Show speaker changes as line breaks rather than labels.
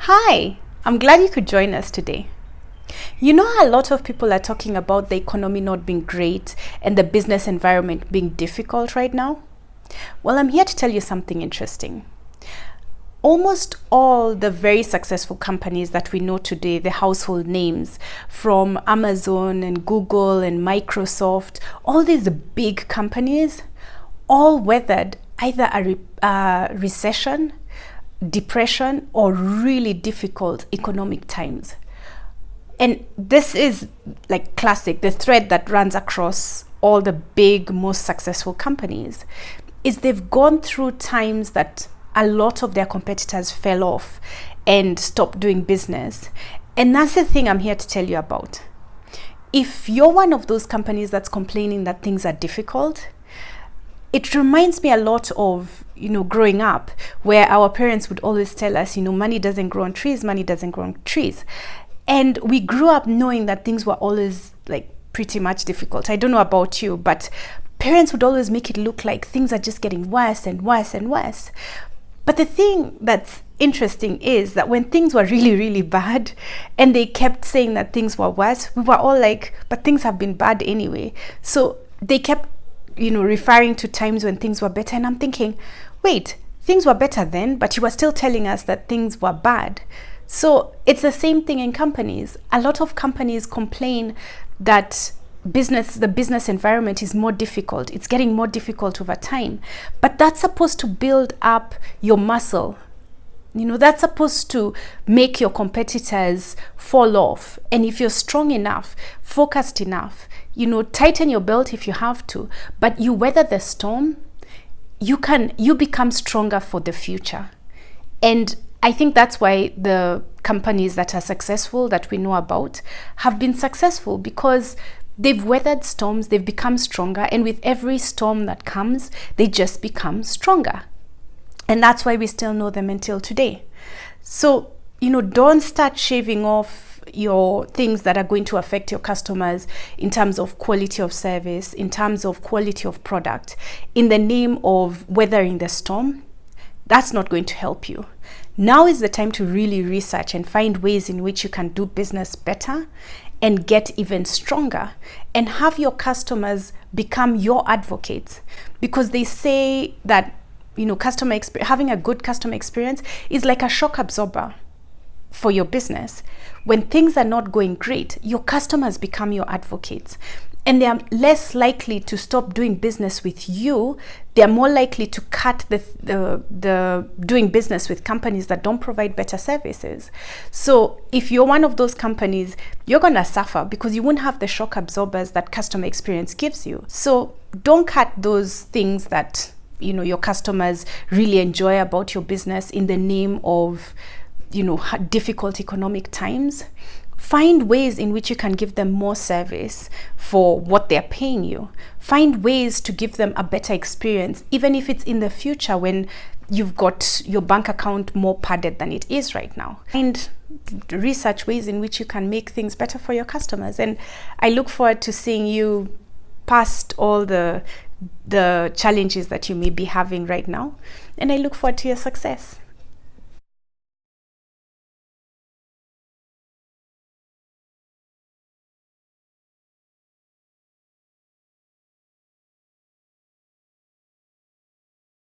Hi, I'm glad you could join us today. You know how a lot of people are talking about the economy not being great and the business environment being difficult right now? Well, I'm here to tell you something interesting. Almost all the very successful companies that we know today, the household names from Amazon and Google and Microsoft, all these big companies, all weathered either a recession, depression, or really difficult economic times. And this is like classic, the thread that runs across all the big, most successful companies is they've gone through times that a lot of their competitors fell off and stopped doing business. And that's the thing I'm here to tell you about. If you're one of those companies that's complaining that things are difficult, it reminds me a lot of, growing up, where our parents would always tell us, money doesn't grow on trees, money doesn't grow on trees. And we grew up knowing that things were always like pretty much difficult. I don't know about you, but parents would always make it look like things are just getting worse and worse and worse. But the thing that's interesting is that when things were really, really bad and they kept saying that things were worse, we were all like, but things have been bad anyway. So they kept referring to times when things were better. And I'm thinking, wait, things were better then, but you were still telling us that things were bad. So it's the same thing in companies. A lot of companies complain that the business environment is more difficult. It's getting more difficult over time. But that's supposed to build up your muscle. That's supposed to make your competitors fall off. And if you're strong enough, focused enough, tighten your belt if you have to, but you weather the storm, you become stronger for the future. And I think that's why the companies that are successful that we know about have been successful, because they've weathered storms, they've become stronger, and with every storm that comes, they just become stronger. And that's why we still know them until today. So, don't start shaving off your things that are going to affect your customers in terms of quality of service, in terms of quality of product, in the name of weathering the storm. That's not going to help you. Now is the time to really research and find ways in which you can do business better and get even stronger and have your customers become your advocates, because they say that having a good customer experience is like a shock absorber for your business. When things are not going great, your customers become your advocates, and they are less likely to stop doing business with you. They are more likely to cut the doing business with companies that don't provide better services. So if you're one of those companies, you're gonna suffer because you won't have the shock absorbers that customer experience gives you. So don't cut those things that your customers really enjoy about your business in the name of difficult economic times. Find ways in which you can give them more service for what they're paying you. Find ways to give them a better experience, even if it's in the future when you've got your bank account more padded than it is right now. And research ways in which you can make things better for your customers. And I look forward to seeing you past all the challenges that you may be having right now. And I look forward to your success.